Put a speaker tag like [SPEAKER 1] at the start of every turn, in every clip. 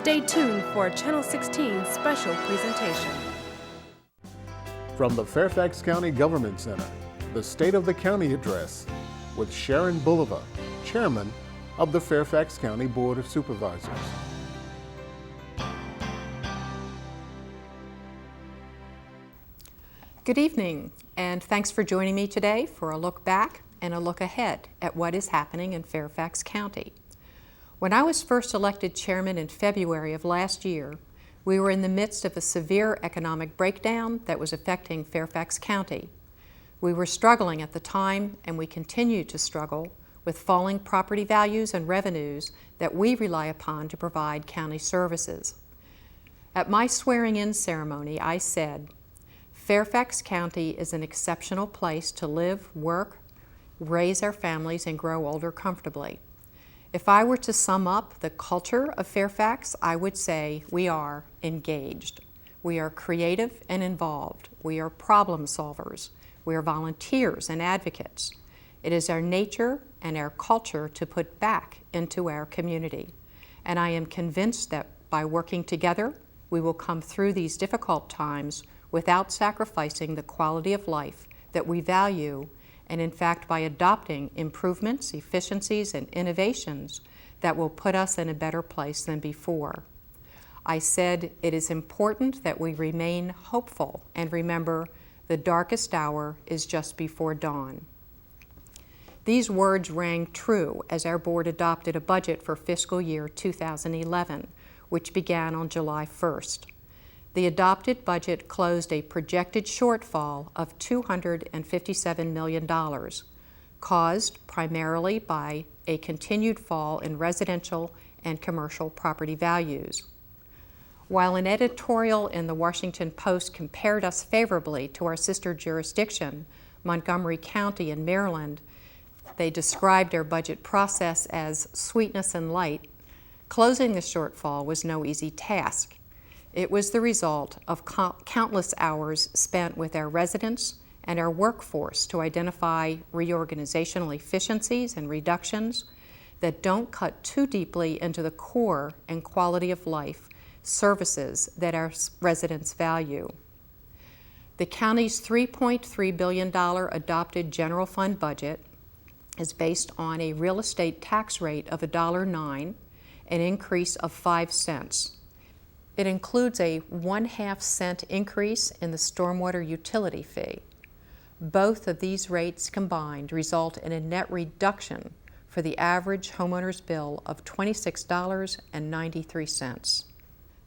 [SPEAKER 1] Stay tuned for a Channel 16 special presentation.
[SPEAKER 2] From the Fairfax County Government Center, the State of the County Address with Sharon Bulova, Chairman of the Fairfax County Board of Supervisors.
[SPEAKER 3] Good evening, and thanks for joining me today for a look back and a look ahead at what is happening in Fairfax County. When I was first elected chairman in February of last year, we were in the midst of a severe economic breakdown that was affecting Fairfax County. We were struggling at the time, and we continue to struggle with falling property values and revenues that we rely upon to provide county services. At my swearing-in ceremony, I said, Fairfax County is an exceptional place to live, work, raise our families, and grow older comfortably. If I were to sum up the culture of Fairfax, I would say we are engaged. We are creative and involved. We are problem solvers. We are volunteers and advocates. It is our nature and our culture to put back into our community. And I am convinced that by working together, we will come through these difficult times without sacrificing the quality of life that we value, and in fact by adopting improvements, efficiencies, and innovations that will put us in a better place than before. I said it is important that we remain hopeful and remember the darkest hour is just before dawn. These words rang true as our board adopted a budget for fiscal year 2011, which began on July 1st. The adopted budget closed a projected shortfall of $257 million, caused primarily by a continued fall in residential and commercial property values. While an editorial in the Washington Post compared us favorably to our sister jurisdiction, Montgomery County in Maryland, they described our budget process as sweetness and light. Closing the shortfall was no easy task. It was the result of countless hours spent with our residents and our workforce to identify reorganizational efficiencies and reductions that don't cut too deeply into the core and quality of life services that our residents value. The county's $3.3 billion adopted general fund budget is based on a real estate tax rate of $1.09, an increase of 5 cents. It includes a 1/2 cent increase in the stormwater utility fee. Both of these rates combined result in a net reduction for the average homeowner's bill of $26.93.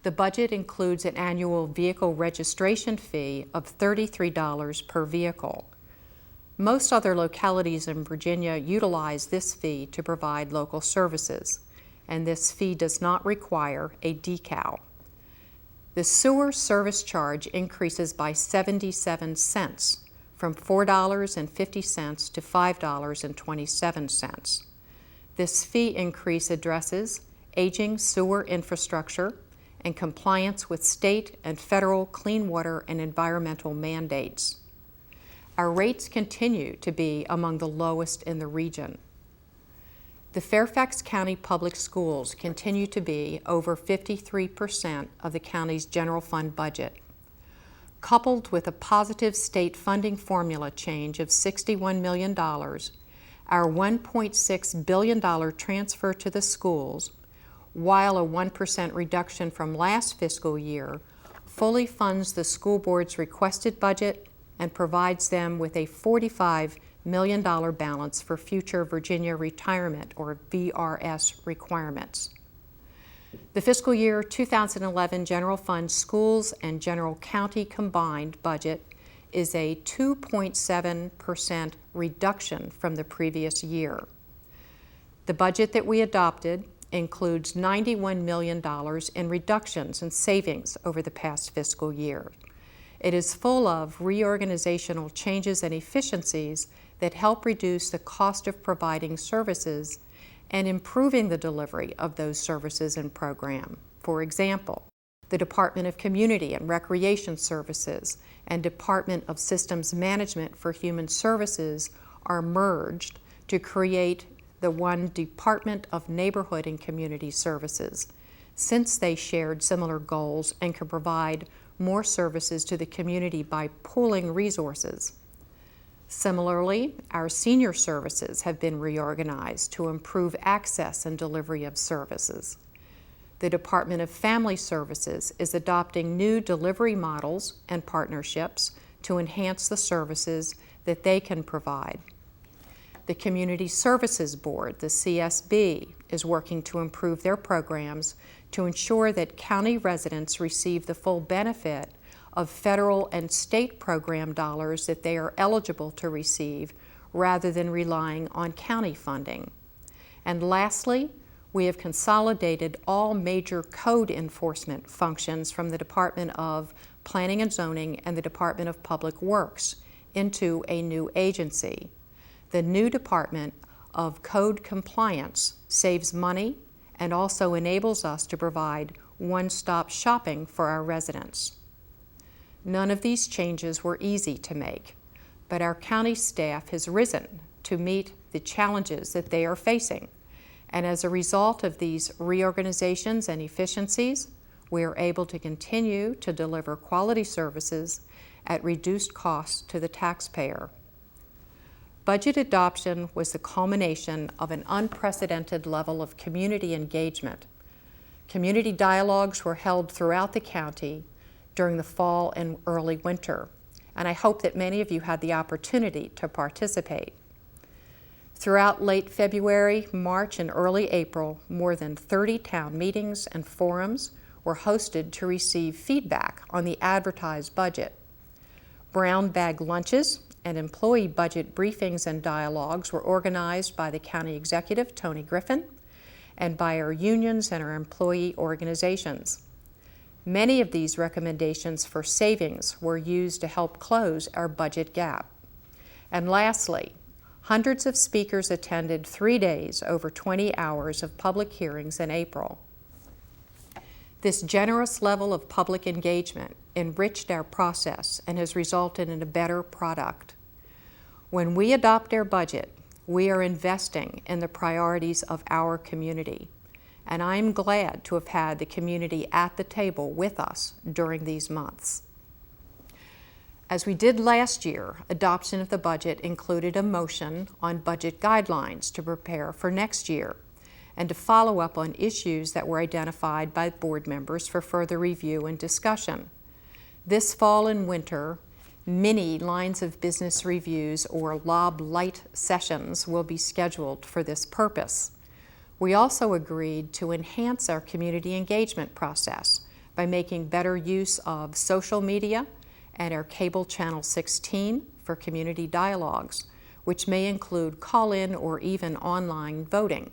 [SPEAKER 3] The budget includes an annual vehicle registration fee of $33 per vehicle. Most other localities in Virginia utilize this fee to provide local services, and this fee does not require a decal. The sewer service charge increases by 77 cents, from $4.50 to $5.27. This fee increase addresses aging sewer infrastructure and compliance with state and federal clean water and environmental mandates. Our rates continue to be among the lowest in the region. The Fairfax County Public Schools continue to be over 53% of the county's general fund budget. Coupled with a positive state funding formula change of $61 million, our $1.6 billion transfer to the schools, while a 1% reduction from last fiscal year, fully funds the school board's requested budget and provides them with a $45 million balance for future Virginia retirement or VRS requirements. The fiscal year 2011 general fund schools and general county combined budget is a 2.7% reduction from the previous year. The budget that we adopted includes $91 million in reductions and savings over the past fiscal year. It is full of reorganizational changes and efficiencies that help reduce the cost of providing services and improving the delivery of those services and programs. For example, the Department of Community and Recreation Services and Department of Systems Management for Human Services are merged to create the one Department of Neighborhood and Community Services. since they shared similar goals and could provide more services to the community by pooling resources. Similarly, our senior services have been reorganized to improve access and delivery of services. The Department of Family Services is adopting new delivery models and partnerships to enhance the services that they can provide. The Community Services Board, the CSB, is working to improve their programs to ensure that county residents receive the full benefit of federal and state program dollars that they are eligible to receive rather than relying on county funding. And lastly, we have consolidated all major code enforcement functions from the Department of Planning and Zoning and the Department of Public Works into a new agency. The new Department of Code Compliance saves money and also enables us to provide one-stop shopping for our residents. None of these changes were easy to make, but our county staff has risen to meet the challenges that they are facing. And as a result of these reorganizations and efficiencies, we are able to continue to deliver quality services at reduced cost to the taxpayer. Budget adoption was the culmination of an unprecedented level of community engagement. Community dialogues were held throughout the county during the fall and early winter, and I hope that many of you had the opportunity to participate. Throughout late February, March, and early April, more than 30 town meetings and forums were hosted to receive feedback on the advertised budget. Brown bag lunches and employee budget briefings and dialogues were organized by the county executive, Tony Griffin, and by our unions and our employee organizations. Many of these recommendations for savings were used to help close our budget gap. And lastly, hundreds of speakers attended 3 days, over 20 hours of public hearings in April. This generous level of public engagement enriched our process and has resulted in a better product. When we adopt our budget, we are investing in the priorities of our community, and I'm glad to have had the community at the table with us during these months. As we did last year, adoption of the budget included a motion on budget guidelines to prepare for next year and to follow up on issues that were identified by board members for further review and discussion. This fall and winter, mini lines of business reviews or LOB Light sessions will be scheduled for this purpose. We also agreed to enhance our community engagement process by making better use of social media and our cable channel 16 for community dialogues, which may include call-in or even online voting.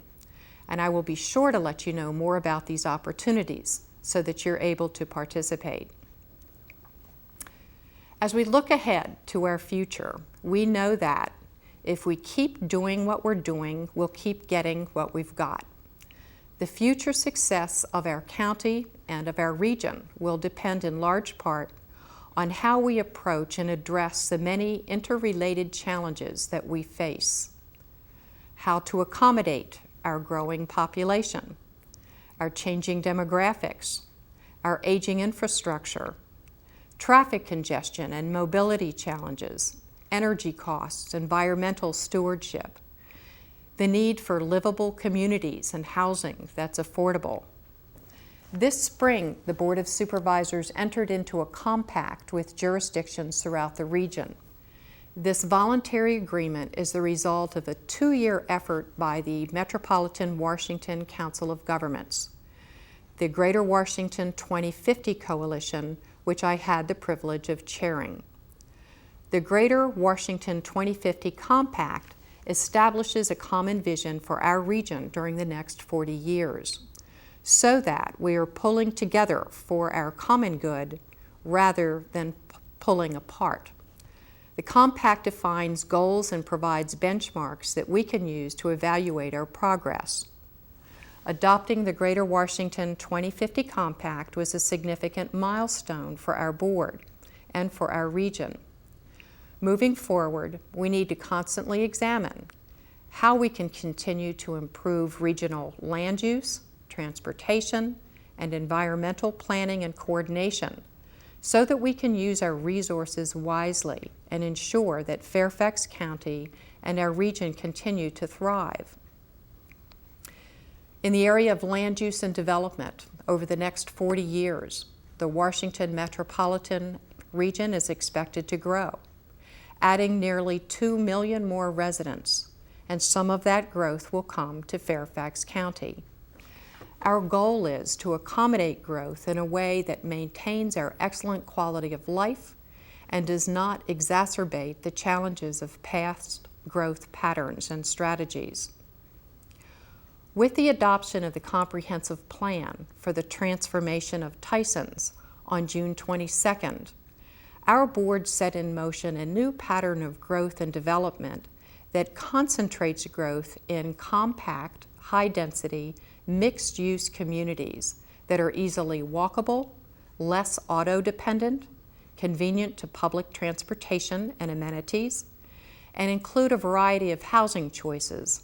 [SPEAKER 3] And I will be sure to let you know more about these opportunities so that you're able to participate. As we look ahead to our future, we know that if we keep doing what we're doing, we'll keep getting what we've got. The future success of our county and of our region will depend in large part on how we approach and address the many interrelated challenges that we face. How to accommodate our growing population, our changing demographics, our aging infrastructure, traffic congestion and mobility challenges, energy costs, environmental stewardship, the need for livable communities and housing that's affordable. This spring, the Board of Supervisors entered into a compact with jurisdictions throughout the region. This voluntary agreement is the result of a 2-year effort by the Metropolitan Washington Council of Governments, the Greater Washington 2050 Coalition, which I had the privilege of chairing. The Greater Washington 2050 Compact establishes a common vision for our region during the next 40 years, so that we are pulling together for our common good rather than pulling apart. The Compact defines goals and provides benchmarks that we can use to evaluate our progress. Adopting the Greater Washington 2050 Compact was a significant milestone for our board and for our region. Moving forward, we need to constantly examine how we can continue to improve regional land use, transportation, and environmental planning and coordination so that we can use our resources wisely and ensure that Fairfax County and our region continue to thrive. In the area of land use and development, over the next 40 years, the Washington metropolitan region is expected to grow, adding nearly 2 million more residents, and some of that growth will come to Fairfax County. Our goal is to accommodate growth in a way that maintains our excellent quality of life and does not exacerbate the challenges of past growth patterns and strategies. With the adoption of the comprehensive plan for the transformation of Tysons on June 22nd, our board set in motion a new pattern of growth and development that concentrates growth in compact, high-density, mixed-use communities that are easily walkable, less auto-dependent, convenient to public transportation and amenities, and include a variety of housing choices.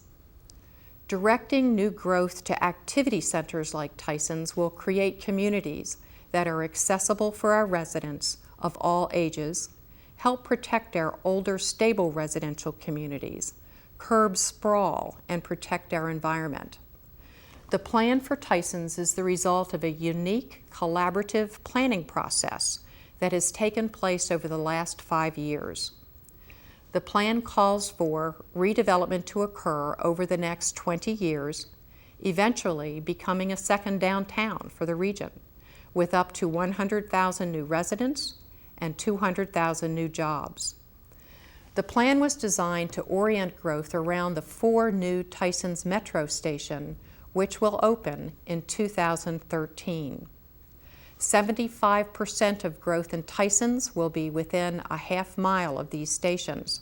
[SPEAKER 3] Directing new growth to activity centers like Tysons will create communities that are accessible for our residents of all ages, help protect our older, stable residential communities, curb sprawl, and protect our environment. The plan for Tysons is the result of a unique collaborative planning process that has taken place over the last 5 years. The plan calls for redevelopment to occur over the next 20 years, eventually becoming a second downtown for the region, with up to 100,000 new residents and 200,000 new jobs. The plan was designed to orient growth around the 4 new Tysons Metro station, which will open in 2013. 75% of growth in Tysons will be within a half mile of these stations.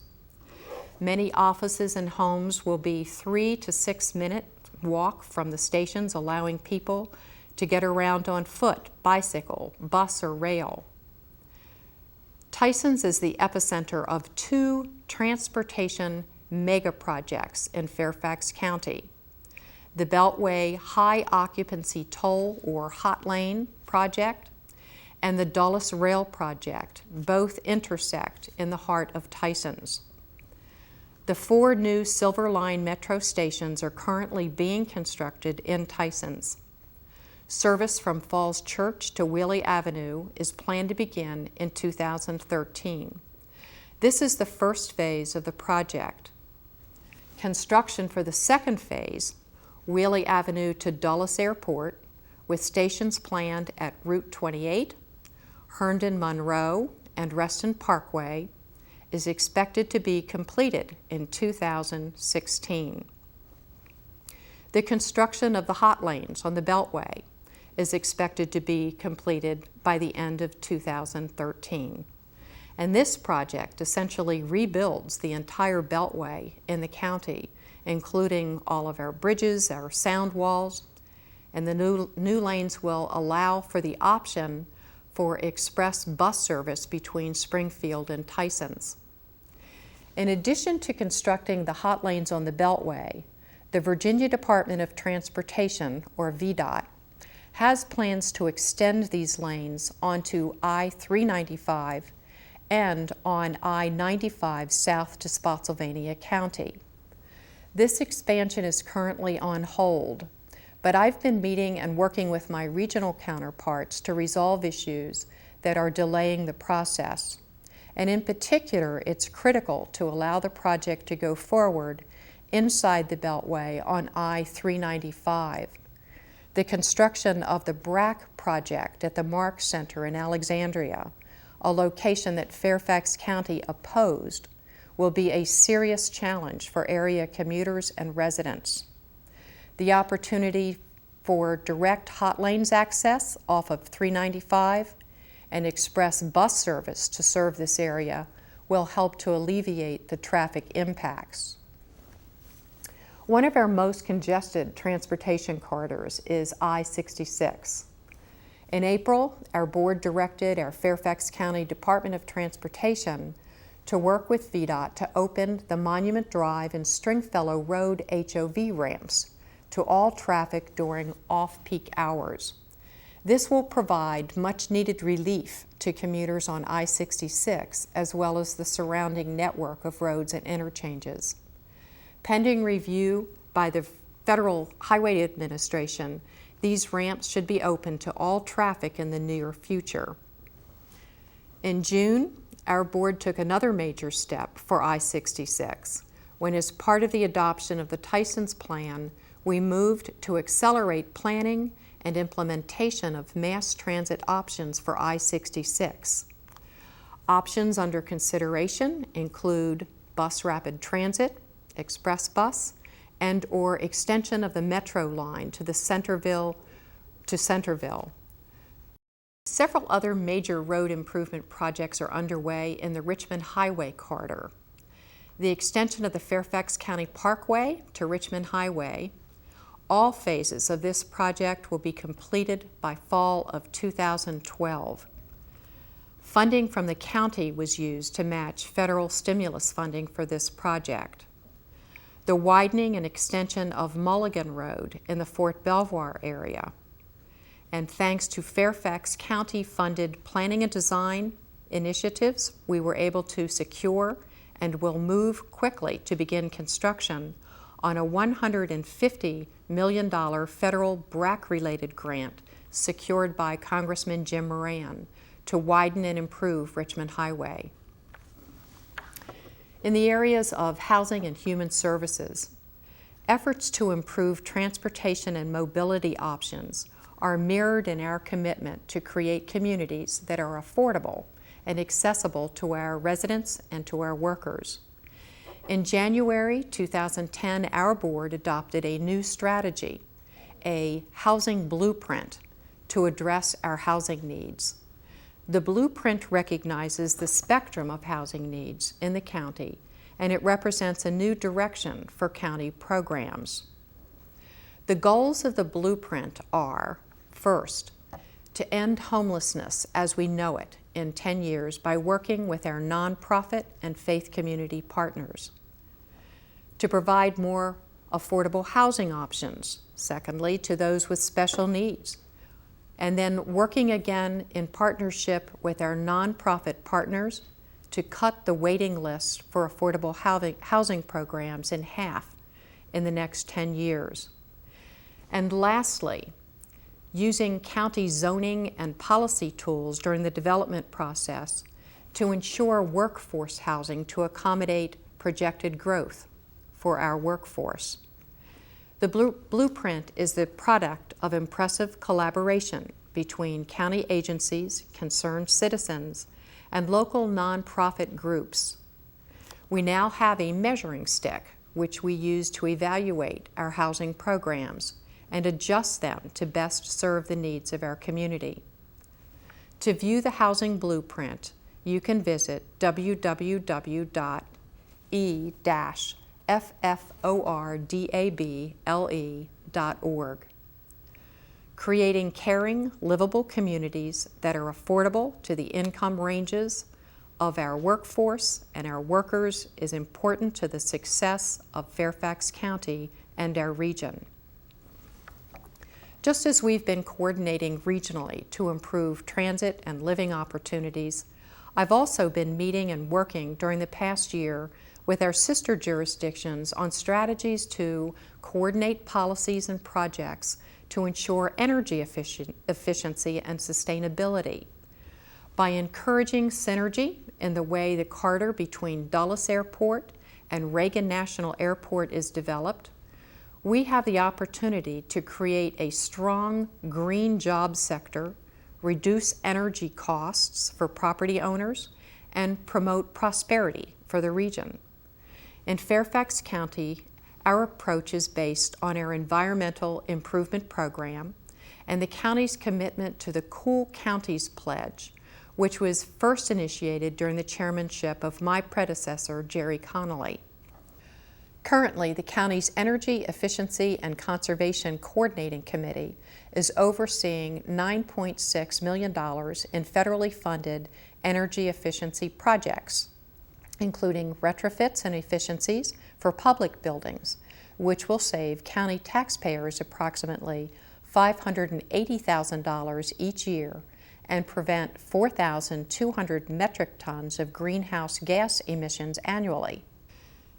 [SPEAKER 3] Many offices and homes will be 3 to 6 minute walk from the stations, allowing people to get around on foot, bicycle, bus, or rail. Tysons is the epicenter of 2 transportation mega projects in Fairfax County. The Beltway High Occupancy Toll or Hot Lane project and the Dulles Rail project both intersect in the heart of Tysons. The 4 new Silver Line Metro stations are currently being constructed in Tysons. Service from Falls Church to Wheelie Avenue is planned to begin in 2013. This is the first phase of the project. Construction for the second phase, Wheelie Avenue to Dulles Airport, with stations planned at Route 28, Herndon Monroe, and Reston Parkway, is expected to be completed in 2016. The construction of the hot lanes on the Beltway is expected to be completed by the end of 2013. And this project essentially rebuilds the entire Beltway in the county, including all of our bridges, our sound walls, and the new lanes will allow for the option for express bus service between Springfield and Tysons. In addition to constructing the hot lanes on the Beltway, the Virginia Department of Transportation, or VDOT, has plans to extend these lanes onto I-395 and on I-95 south to Spotsylvania County. This expansion is currently on hold, but I've been meeting and working with my regional counterparts to resolve issues that are delaying the process. And in particular, it's critical to allow the project to go forward inside the Beltway on I-395. The construction of the BRAC project at the Mark Center in Alexandria, a location that Fairfax County opposed, will be a serious challenge for area commuters and residents. The opportunity for direct hot lanes access off of 395 and express bus service to serve this area will help to alleviate the traffic impacts. One of our most congested transportation corridors is I-66. In April, our board directed our Fairfax County Department of Transportation to work with VDOT to open the Monument Drive and Stringfellow Road HOV ramps to all traffic during off-peak hours. This will provide much-needed relief to commuters on I-66 as well as the surrounding network of roads and interchanges. Pending review by the Federal Highway Administration, these ramps should be open to all traffic in the near future. In June, our board took another major step for I-66 when, as part of the adoption of the Tyson's Plan, we moved to accelerate planning and implementation of mass transit options for I-66. Options under consideration include bus rapid transit, express bus, and/or extension of the metro line to Centerville. Several other major road improvement projects are underway in the Richmond Highway corridor. The extension of the Fairfax County Parkway to Richmond Highway. All phases of this project will be completed by fall of 2012. Funding from the county was used to match federal stimulus funding for this project. The widening and extension of Mulligan Road in the Fort Belvoir area. And thanks to Fairfax County-funded planning and design initiatives, we were able to secure and will move quickly to begin construction on a $150 million federal BRAC-related grant secured by Congressman Jim Moran to widen and improve Richmond Highway. In the areas of housing and human services, efforts to improve transportation and mobility options are mirrored in our commitment to create communities that are affordable and accessible to our residents and to our workers. In January 2010, our board adopted a new strategy, a housing blueprint, to address our housing needs. The blueprint recognizes the spectrum of housing needs in the county, and it represents a new direction for county programs. The goals of the blueprint are, first, to end homelessness as we know it in 10 years by working with our nonprofit and faith community partners. To provide more affordable housing options, secondly, to those with special needs, and then working again in partnership with our nonprofit partners to cut the waiting list for affordable housing programs in half in the next 10 years. And lastly, using county zoning and policy tools during the development process to ensure workforce housing to accommodate projected growth for our workforce. The blueprint is the product of impressive collaboration between county agencies, concerned citizens, and local nonprofit groups. We now have a measuring stick which we use to evaluate our housing programs and adjust them to best serve the needs of our community. To view the housing blueprint, you can visit www.e-ffordable.org. Creating caring, livable communities that are affordable to the income ranges of our workforce and our workers is important to the success of Fairfax County and our region. Just as we've been coordinating regionally to improve transit and living opportunities, I've also been meeting and working during the past year with our sister jurisdictions on strategies to coordinate policies and projects to ensure energy efficiency and sustainability. By encouraging synergy in the way the corridor between Dulles Airport and Reagan National Airport is developed, we have the opportunity to create a strong green job sector, reduce energy costs for property owners, and promote prosperity for the region. In Fairfax County, our approach is based on our environmental improvement program and the county's commitment to the Cool Counties Pledge, which was first initiated during the chairmanship of my predecessor, Jerry Connolly. Currently, the county's Energy Efficiency and Conservation Coordinating Committee is overseeing $9.6 million in federally funded energy efficiency projects, including retrofits and efficiencies for public buildings, which will save county taxpayers approximately $580,000 each year and prevent 4,200 metric tons of greenhouse gas emissions annually.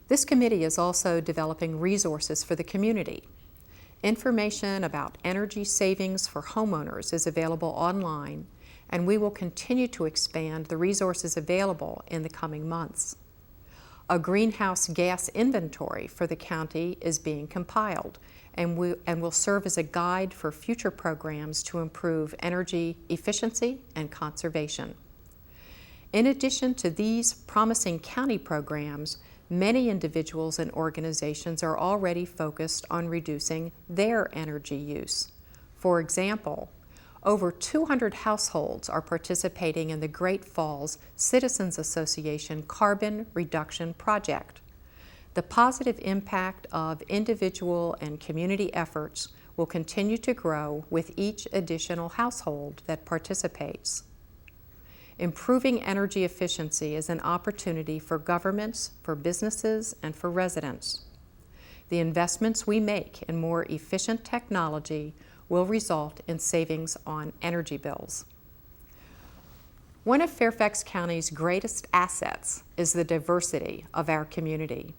[SPEAKER 3] This committee is also developing resources for the community. Information about energy savings for homeowners is available online, and we will continue to expand the resources available in the coming months. A greenhouse gas inventory for the county is being compiled and will serve as a guide for future programs to improve energy efficiency and conservation. In addition to these promising county programs, many individuals and organizations are already focused on reducing their energy use. For example, over 200 households are participating in the Great Falls Citizens Association Carbon Reduction Project. The positive impact of individual and community efforts will continue to grow with each additional household that participates. Improving energy efficiency is an opportunity for governments, for businesses, and for residents. The investments we make in more efficient technology will result in savings on energy bills. One of Fairfax County's greatest assets is the diversity of our community.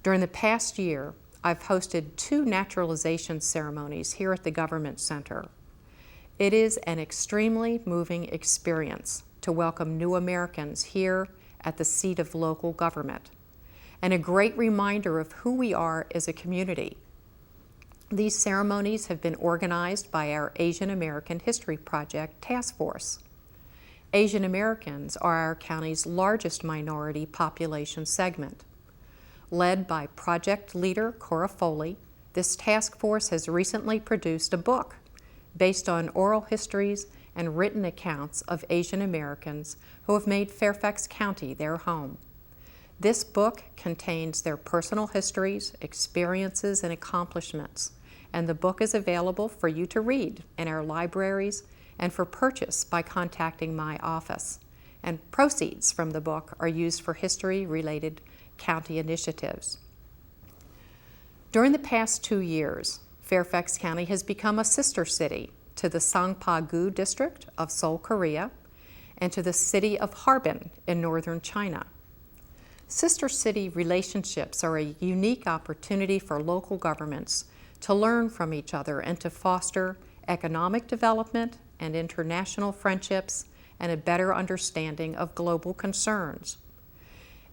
[SPEAKER 3] During the past year, I've hosted 2 naturalization ceremonies here at the Government Center. It is an extremely moving experience to welcome new Americans here at the seat of local government, and a great reminder of who we are as a community. These ceremonies have been organized by our Asian American History Project Task Force. Asian Americans are our county's largest minority population segment. Led by project leader Cora Foley, this task force has recently produced a book based on oral histories and written accounts of Asian Americans who have made Fairfax County their home. This book contains their personal histories, experiences, and accomplishments, and the book is available for you to read in our libraries and for purchase by contacting my office. And proceeds from the book are used for history-related county initiatives. During the past 2 years, Fairfax County has become a sister city to the Sangpa-gu district of Seoul, Korea, and to the city of Harbin in northern China. Sister city relationships are a unique opportunity for local governments to learn from each other and to foster economic development and international friendships and a better understanding of global concerns.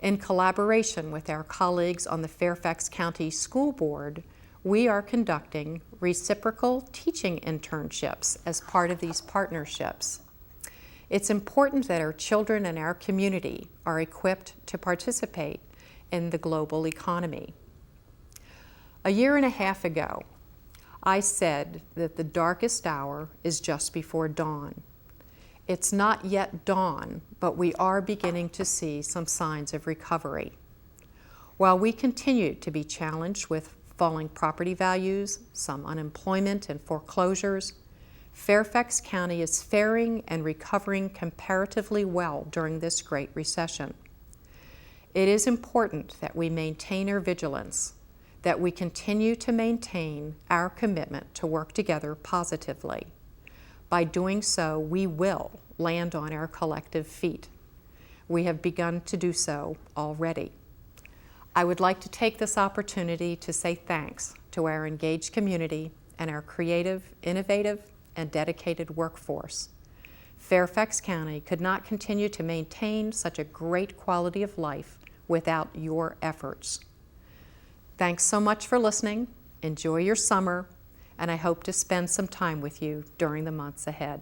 [SPEAKER 3] In collaboration with our colleagues on the Fairfax County School Board, we are conducting reciprocal teaching internships as part of these partnerships. It's important that our children and our community are equipped to participate in the global economy. A year and a half ago, I said that the darkest hour is just before dawn. It's not yet dawn, but we are beginning to see some signs of recovery. While we continue to be challenged with falling property values, some unemployment and foreclosures, Fairfax County is faring and recovering comparatively well during this Great Recession. It is important that we maintain our vigilance, that we continue to maintain our commitment to work together positively. By doing so, we will land on our collective feet. We have begun to do so already. I would like to take this opportunity to say thanks to our engaged community and our creative, innovative, and dedicated workforce. Fairfax County could not continue to maintain such a great quality of life without your efforts. Thanks so much for listening. Enjoy your summer, and I hope to spend some time with you during the months ahead.